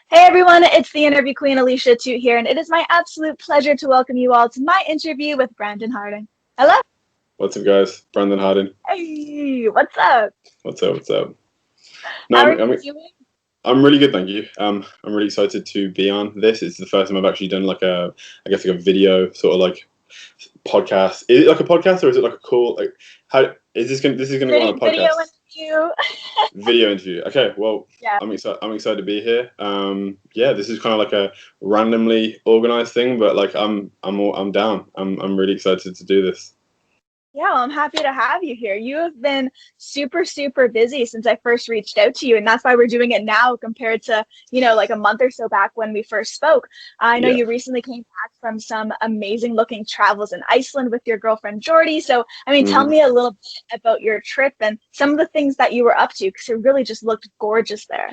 Hey everyone, it's the interview queen Alicia Atout here, and it is my absolute pleasure to welcome you all to my interview with Brandon Harding. Hello. What's up, guys? Brandon Harding. Hey, what's up? What's up? What's up? No, How are you doing? I'm really good, thank you. I'm really excited to be on this. It's the first time I've actually done I guess like a video sort of like podcast. Is it like a podcast or is it like a call? Like, how is this gonna go on a Video podcast? interview. Video interview. Okay, well, Yeah. I'm excited. I'm excited to be here. Yeah, this is kind of like a randomly organized thing, but like I'm down. I'm really excited to do this. Yeah, well, I'm happy to have you here. You have been super, super busy since I first reached out to you, and that's why we're doing it now compared to, like a month or so back when we first spoke. I know Yeah. you recently came back from some amazing looking travels in Iceland with your girlfriend Jordy. So, tell Mhm. me a little bit about your trip and some of the things that you were up to, because it really just looked gorgeous there.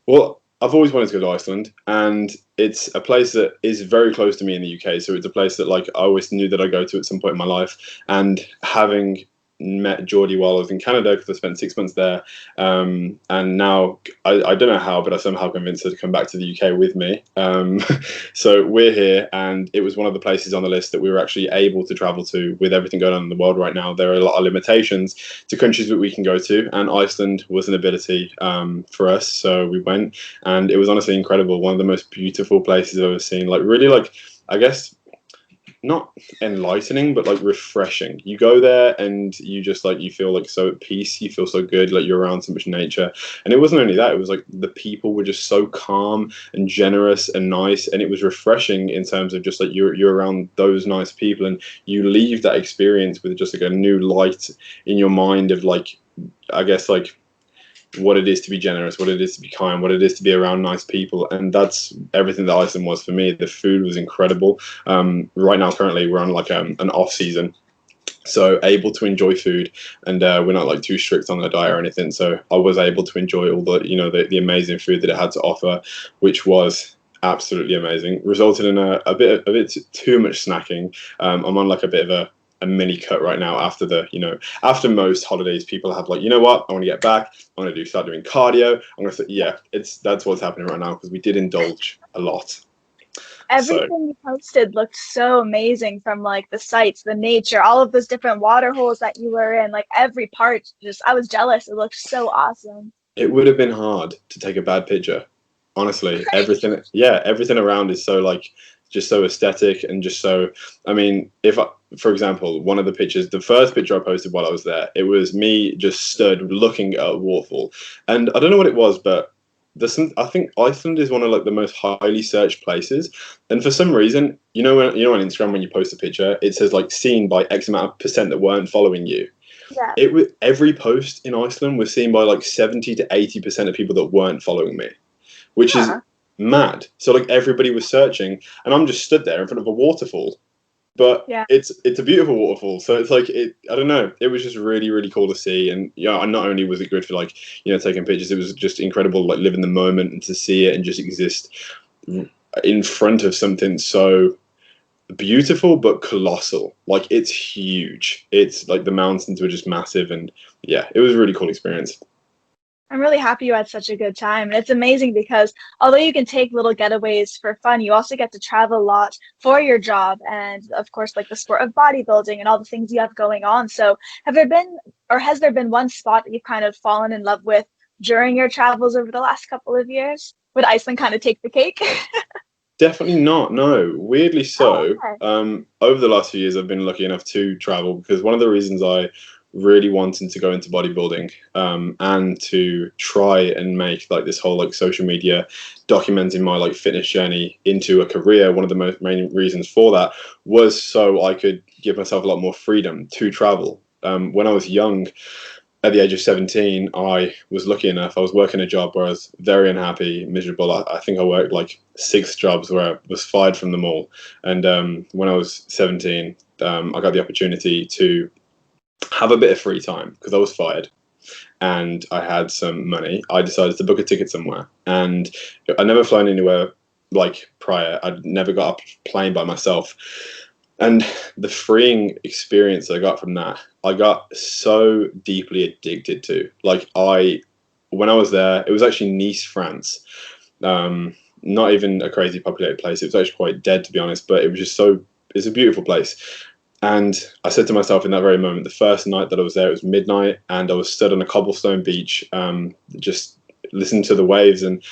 Well, I've always wanted to go to Iceland, and it's a place that is very close to me in the UK. So it's a place that like I always knew that I'd go to at some point in my life. And having met Geordie while I was in Canada, because I spent 6 months there, and now I don't know how, but I somehow convinced her to come back to the UK with me. So we're here, and it was one of the places on the list that we were actually able to travel to. With everything going on in the world right now, there are a lot of limitations to countries that we can go to, and Iceland was an ability for us. So we went, and it was honestly incredible. One of the most beautiful places I've ever seen. Like really, like I guess not enlightening, but like refreshing. You go there and you just like you feel like so at peace. You feel so good, like you're around so much nature. And it wasn't only that; it was like the people were just so calm and generous and nice, and it was refreshing in terms of just like you're around those nice people, and you leave that experience with just like a new light in your mind of like I guess like what it is to be generous, what it is to be kind, what it is to be around nice people, and that's everything that Iceland was for me. The food was incredible. Right now, currently, we're on like an off season, so able to enjoy food, and we're not like too strict on the diet or anything. So I was able to enjoy all the the amazing food that it had to offer, which was absolutely amazing. Resulted in a bit too much snacking. I'm on like a bit of a mini cut right now after after most holidays people have like what I want to get back, I want to start doing cardio, I'm gonna say yeah, that's what's happening right now because we did indulge a lot. So Everything you posted looked so amazing, from like the sights, the nature, all of those different water holes that you were in, like every part. Just, I was jealous. It looked so awesome. it would have been hard to take a bad picture. Honestly, everything around is so like just so aesthetic and just so. I mean, if I, for example, one of the pictures, the first picture I posted while I was there, it was me just stood looking at a waterfall, and I don't know what it was, but there's some. I think Iceland is one of like the most highly searched places, and for some reason, on Instagram when you post a picture, it says like seen by X amount of percent that weren't following you. Yeah. It was every post in Iceland was seen by like 70 to 80% of people that weren't following me, which is Huh. mad. So like everybody was searching, and I'm just stood there in front of a waterfall. But Yeah. it's a beautiful waterfall, so it's like I don't know. It was just really really cool to see, and and not only was it good for like taking pictures, it was just incredible like living the moment and to see it and just exist in front of something so beautiful but colossal. Like it's huge. It's like the mountains were just massive, and yeah, it was a really cool experience. I'm really happy you had such a good time. And it's amazing because although you can take little getaways for fun, you also get to travel a lot for your job and, of course, like the sport of bodybuilding and all the things you have going on. So, has there been one spot that you've kind of fallen in love with during your travels over the last couple of years? Would Iceland kind of take the cake? Definitely not. No, weirdly Oh, so. okay. Over the last few years, I've been lucky enough to travel because one of the reasons I really wanted to go into bodybuilding and to try and make like this whole like social media documenting my like fitness journey into a career. One of the most main reasons for that was so I could give myself a lot more freedom to travel. When I was young, at the age of 17, I was lucky enough. I was working a job where I was very unhappy, miserable. I think I worked like 6 jobs where I was fired from them all. And when I was 17, I got the opportunity to have a bit of free time because I was fired and I had some money. I decided to book a ticket somewhere. And I'd never flown anywhere like prior. I'd never got a plane by myself. And the freeing experience I got from that, I got so deeply addicted to. Like when I was there, it was actually Nice, France. Um, not even a crazy populated place. It was actually quite dead, to be honest, but it was just it's a beautiful place. And I said to myself in that very moment, the first night that I was there, it was midnight, and I was stood on a cobblestone beach, just listening to the waves. And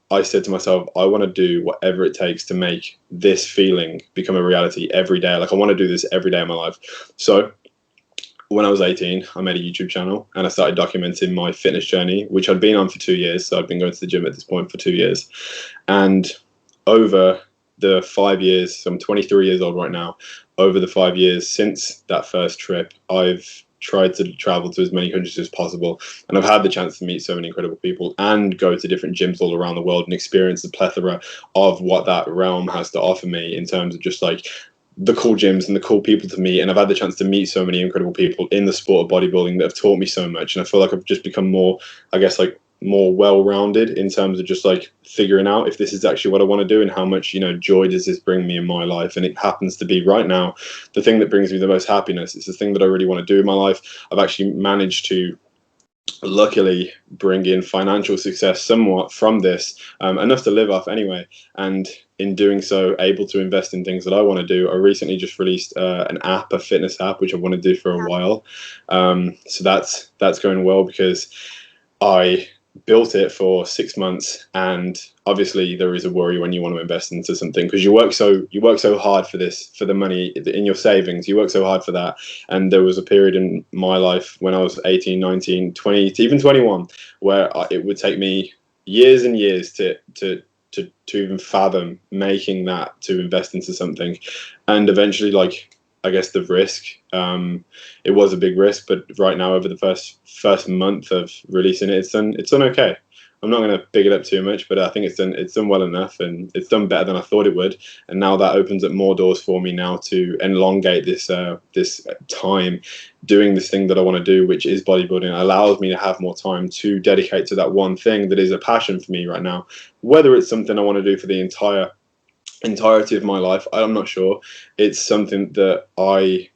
I said to myself, I want to do whatever it takes to make this feeling become a reality every day. Like, I want to do this every day of my life. So when I was 18, I made a YouTube channel and I started documenting my fitness journey, which I'd been on for 2 years. So I'd been going to the gym at this point for 2 years. And over the 5 years, so I'm 23 years old right now, over the 5 years since that first trip, I've tried to travel to as many countries as possible. And I've had the chance to meet so many incredible people and go to different gyms all around the world and experience the plethora of what that realm has to offer me in terms of just like the cool gyms and the cool people to meet. And I've had the chance to meet so many incredible people in the sport of bodybuilding that have taught me so much. And I feel like I've just become more, I guess, like more well-rounded in terms of just like figuring out if this is actually what I want to do and how much, joy does this bring me in my life. And it happens to be right now the thing that brings me the most happiness. It's the thing that I really want to do in my life. I've actually managed to luckily bring in financial success somewhat from this, enough to live off anyway, and in doing so able to invest in things that I want to do. I recently just released a fitness app, which I want to do for a while. So that's going well because I built it for 6 months, and obviously there is a worry when you want to invest into something because you work so hard for this, for the money in your savings. You work so hard for that. And there was a period in my life when I was 18, 19, 20, even 21 where it would take me years and years to even fathom making that, to invest into something. And eventually, like, I guess the risk, it was a big risk, but right now over the first month of releasing it, it's done okay. I'm not going to big it up too much, but I think it's done well enough, and it's done better than I thought it would. And now that opens up more doors for me now to elongate this time doing this thing that I want to do, which is bodybuilding. It allows me to have more time to dedicate to that one thing that is a passion for me right now. Whether it's something I want to do for the entirety of my life, I'm not sure. It's something that I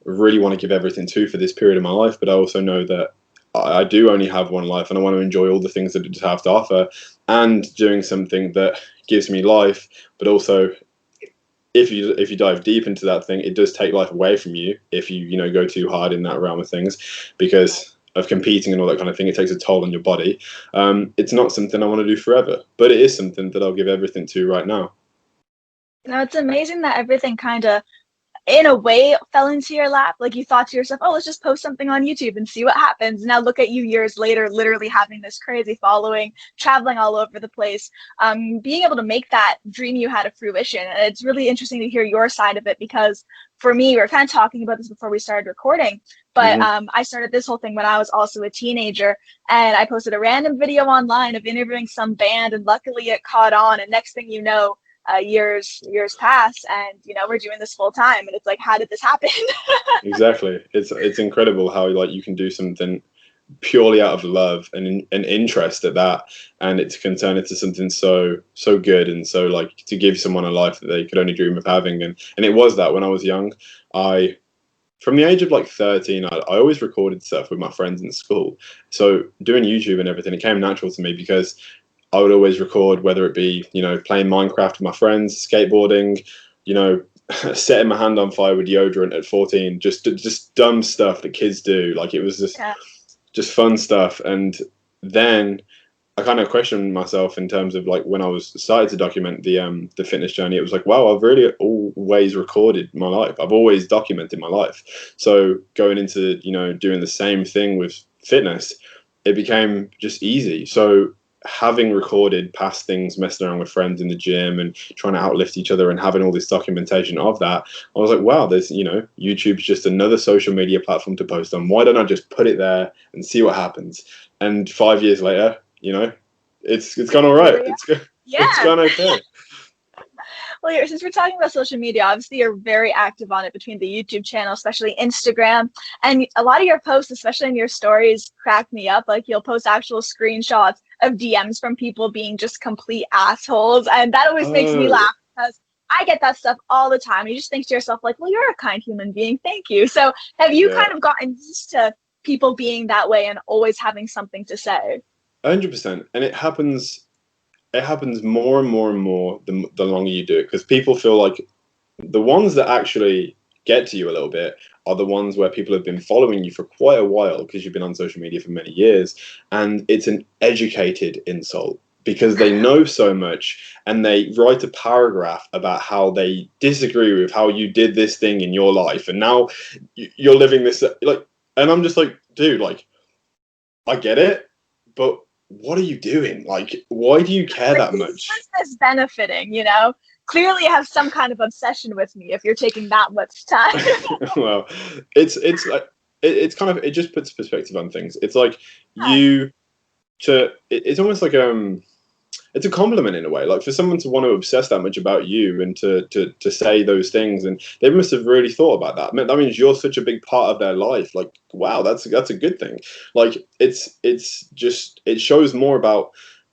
really want to give everything to for this period of my life, but I also know that I do only have one life and I want to enjoy all the things that it does have to offer, and doing something that gives me life. But also, if you dive deep into that thing, it does take life away from you if you go too hard in that realm of things, because of competing and all that kind of thing. It takes a toll on your body. It's not something I want to do forever, but it is something that I'll give everything to right now. It's amazing that everything kind of, in a way, fell into your lap. Like, you thought to yourself, oh, let's just post something on YouTube and see what happens. Now look at you years later, literally having this crazy following, traveling all over the place, being able to make that dream you had a fruition. And it's really interesting to hear your side of it, because for me, we were kind of talking about this before we started recording, but I started this whole thing when I was also a teenager, and I posted a random video online of interviewing some band, and luckily it caught on. And next thing you know, years pass, and we're doing this full time, and it's like, how did this happen? Exactly. It's incredible how like you can do something purely out of love and an interest at that, and it can turn into something so good, and so like to give someone a life that they could only dream of having. And it was that when I was young, I from the age of like 13, I always recorded stuff with my friends in school. So doing YouTube and everything, it came natural to me because I would always record, whether it be, playing Minecraft with my friends, skateboarding, setting my hand on fire with deodorant at 14, just dumb stuff that kids do. Like, it was just fun stuff. And then I kind of questioned myself in terms of like when I was started to document the fitness journey. It was like, wow, I've really always recorded my life. I've always documented my life. So going into, doing the same thing with fitness, it became just easy. So having recorded past things, messing around with friends in the gym and trying to outlift each other and having all this documentation of that, I was like, wow, there's, YouTube's just another social media platform to post on. Why don't I just put it there and see what happens? And 5 years later, it's gone all right. It's Yeah. gone okay. Well, since we're talking about social media, obviously you're very active on it, between the YouTube channel, especially Instagram, and a lot of your posts, especially in your stories, crack me up. Like, you'll post actual screenshots of DMs from people being just complete assholes, and that always makes me laugh, because I get that stuff all the time. You just think to yourself, like, well, you're a kind human being, thank you. So have you kind of gotten used to people being that way and always having something to say? 100%. And it happens it happens more and more and more the longer you do it, because people feel like the ones that actually get to you a little bit are the ones where people have been following you for quite a while because you've been on social media for many years, and it's an educated insult because they know so much and they write a paragraph about how they disagree with how you did this thing in your life, and now you're living this like, and I'm just like, dude, like, I get it, but what are you doing? Like, why do you care Like, that who's much? this benefiting, you know? Clearly you have some kind of obsession with me if you're taking that much time. Well, it's like it's kind of, it just puts perspective on things. It's like Yeah. you it's almost like it's a compliment in a way. Like, for someone to want to obsess that much about you and to say those things, and they must have really thought about that. I mean, that means you're such a big part of their life. Like, wow, that's a good thing. Like, it's just, it shows more about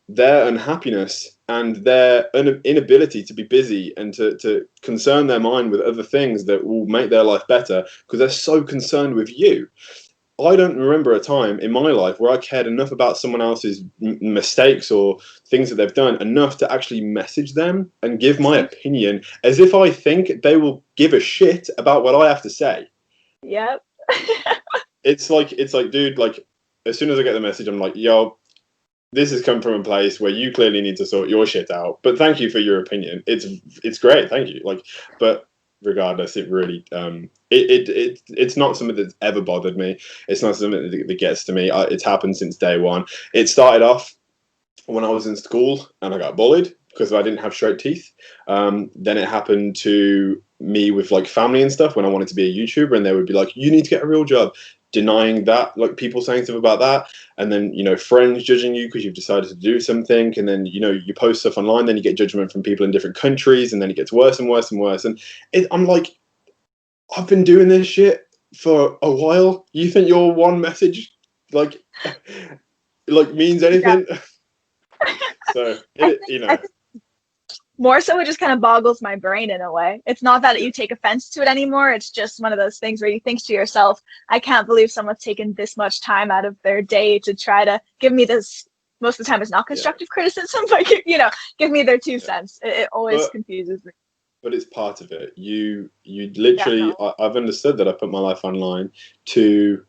their unhappiness and their inability to be busy and to concern their mind with other things that will make their life better, because they're so concerned with you. I don't remember a time in my life where I cared enough about someone else's mistakes or things that they've done enough to actually message them and give my opinion, as if I think they will give a shit about what I have to say. Yep. It's like, dude, like, as soon as I get the message, I'm like, yo, this has come from a place where you clearly need to sort your shit out. But thank you for your opinion. It's great, thank you. Like, but regardless, it really it's not something that's ever bothered me. It's not something that gets to me. It's happened since day one. It started off when I was in school and I got bullied because I didn't have straight teeth. Then it happened to me with like family and stuff when I wanted to be a YouTuber, and they would be like, "You need to get a real job," denying that, like people saying stuff about that, and then friends judging you because you've decided to do something, and then you post stuff online, then you get judgment from people in different countries, and then it gets worse and worse and worse. And I'm like, I've been doing this shit for a while. You think your one message like like means Yeah. anything? So I think I think more so it just kind of boggles my brain in a way. It's not that yeah, you take offense to it anymore. It's just one of those things where you think to yourself, I can't believe someone's taken this much time out of their day to try to give me this. Most of the time it's not yeah, constructive criticism, but give me their two yeah. cents. It always But confuses me. it's part of it. You literally, Definitely. I've understood that I put my life online to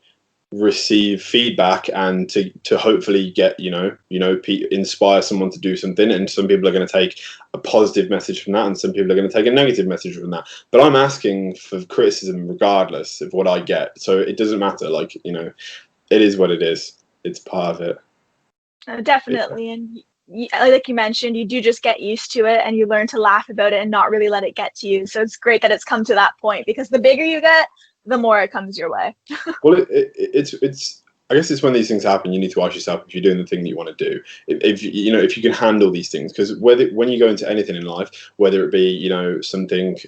receive feedback and to hopefully get inspire someone to do something, and some people are going to take a positive message from that, and some people are going to take a negative message from that, but I'm asking for criticism regardless of what I get, so it doesn't matter. Like, it is what it is. It's part of it. It Definitely. And like you mentioned, you do just get used to it and you learn to laugh about it and not really let it get to you. So it's great that it's come to that point because the bigger you get, the more it comes your way. Well, it's I guess it's when these things happen, you need to ask yourself if you're doing the thing that you want to do. If if you can handle these things, because when you go into anything in life, whether it be something,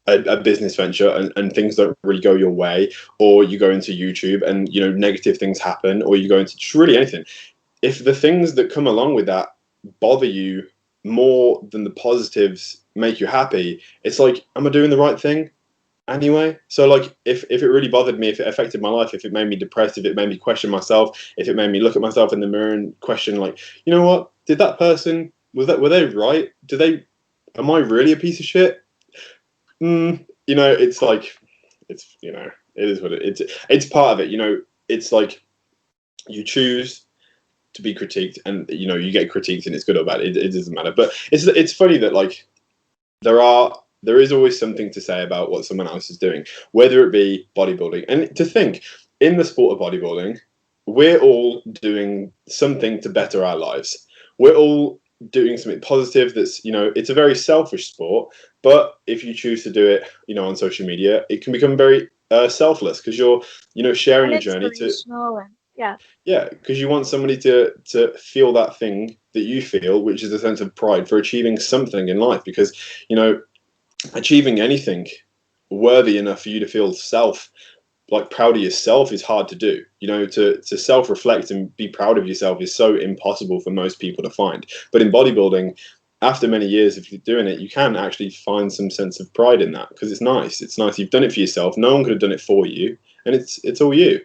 a business venture, and things don't really go your way, or you go into YouTube and negative things happen, or you go into just really anything. If the things that come along with that bother you more than the positives make you happy, it's like, am I doing the right thing anyway? So like, if it really bothered me, if it affected my life, if it made me depressed, if it made me question myself, if it made me look at myself in the mirror and question, like, what did that person, were they right? Am I really a piece of shit? It's like, it is what it's part of it. It's like, you choose to be critiqued, and you get critiqued, and it's good or bad. It doesn't matter. But it's funny that, like, there is always something to say about what someone else is doing, whether it be bodybuilding. And to think, in the sport of bodybuilding, we're all doing something to better our lives. We're all doing something positive. That's it's a very selfish sport, but if you choose to do it, on social media, it can become very selfless, because you're sharing And your journey to, inspirational and yeah. yeah, because you want somebody to feel that thing that you feel, which is a sense of pride for achieving something in life. Because achieving anything worthy enough for you to feel like proud of yourself is hard to do. To self reflect and be proud of yourself is so impossible for most people to find. But in bodybuilding, after many years of doing it, you can actually find some sense of pride in that, because it's nice. It's nice. You've done it for yourself. No one could have done it for you, and it's all you.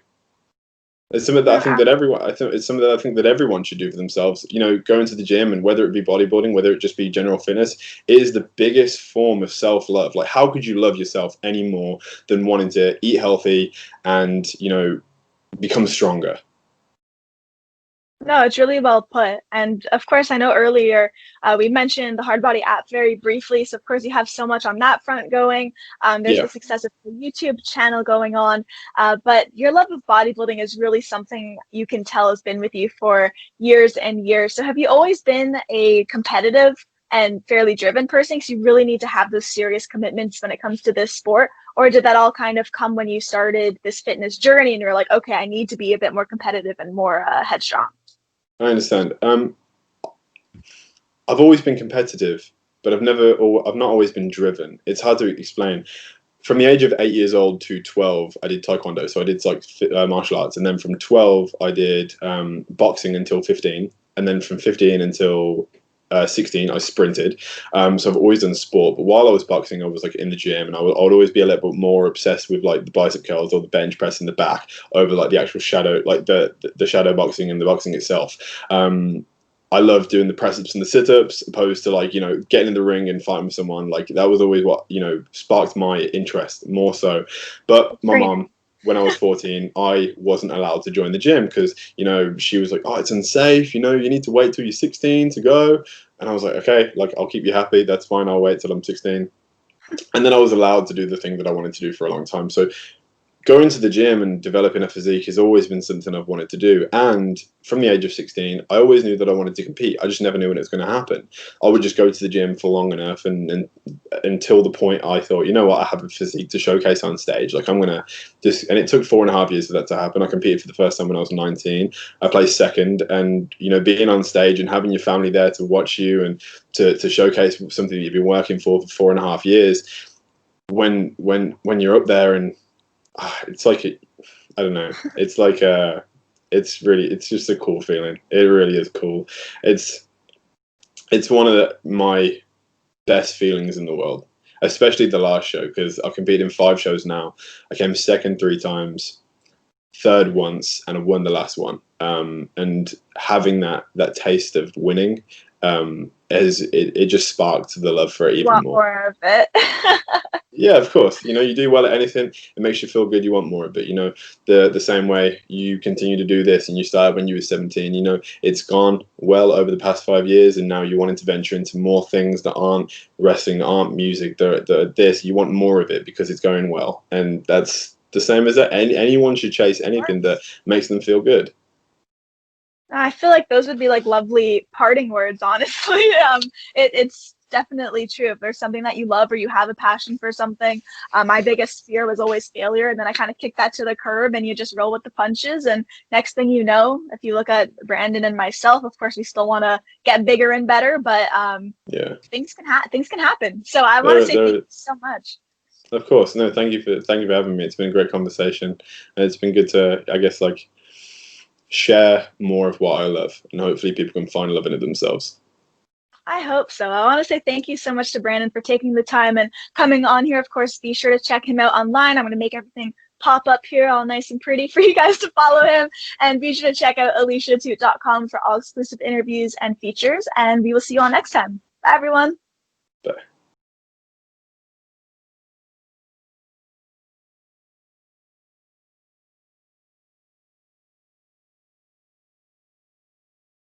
It's something that I No, think that everyone. I think it's something that I think that everyone should do for themselves. You know, going to the gym, and whether it be bodybuilding, whether it just be general fitness, is the biggest form of self love. Like, how could you love yourself any more than wanting to eat healthy and become stronger? no, it's really well put. And of course, I know earlier we mentioned the Hard Body app very briefly. So, of course, you have so much on that front going. There's Yeah. the success of the YouTube channel going on. But your love of bodybuilding is really something you can tell has been with you for years and years. So, have you always been a competitive and fairly driven person? Because you really need to have those serious commitments when it comes to this sport. Or did that all kind of come when you started this fitness journey and you're like, okay, I need to be a bit more competitive and more headstrong? I understand. I've always been competitive, but I've not always been driven. It's hard to explain. From the age of 8 years old to 12, I did taekwondo. So I did like martial arts, and then from 12, I did boxing until 15, and then from 15 until 16, I sprinted. So I've always done sport. But while I was boxing, I was like in the gym, and I would always be a little bit more obsessed with like the bicep curls or the bench press in the back over like the actual shadow, like the shadow boxing and the boxing itself. I love doing the press ups and the sit ups, opposed to like getting in the ring and fighting with someone. Like that was always what sparked my interest more so. But my Very mom, when I was 14, I wasn't allowed to join the gym because she was like, "Oh, it's unsafe. You need to wait till you're 16 to go." And I was like, "Okay, like I'll keep you happy. That's fine. I'll wait till I'm 16." And then I was allowed to do the thing that I wanted to do for a long time. So going to the gym and developing a physique has always been something I've wanted to do. And from the age of 16, I always knew that I wanted to compete. I just never knew when it was going to happen. I would just go to the gym for long enough and until the point I thought, you know what, I have a physique to showcase on stage. Like I'm going to just, and it took 4.5 years for that to happen. I competed for the first time when I was 19. I placed second, and, being on stage and having your family there to watch you and to showcase something that you've been working for 4.5 years, when you're up there and it's like I don't know. It's like it's just a cool feeling. It really is cool. It's it's one of my best feelings in the world, especially the last show because I've competed in 5 shows now. I came second 3 times, third once, and I won the last one. And having that taste of winning, as it just sparked the love for it you even want more. more of it. Yeah, of course. You do well at anything, it makes you feel good. You want more of it. The same way you continue to do this, and you started when you were 17. It's gone well over the past 5 years, and now you wanting to venture into more things that aren't wrestling, that aren't music, that this. You want more of it because it's going well, and that's the same as that. Anyone should chase anything that makes them feel good. I feel like those would be like lovely parting words, honestly. It's definitely true. If there's something that you love or you have a passion for something, my biggest fear was always failure. And then I kind of kick that to the curb and you just roll with the punches. And next thing you know, if you look at Brandon and myself, of course, we still want to get bigger and better, but Yeah, things can happen. So I want to there, say thank there. you so much. Of course, no. Thank you for having me. It's been a great conversation, and it's been good to, I guess, like share more of what I love, and hopefully people can find love in it themselves. I hope so. I want to say thank you so much to Brandon for taking the time and coming on here. Of course, be sure to check him out online. I'm going to make everything pop up here all nice and pretty for you guys to follow him. And be sure to check out aliciaatout.com for all exclusive interviews and features. And we will see you all next time. Bye, everyone. But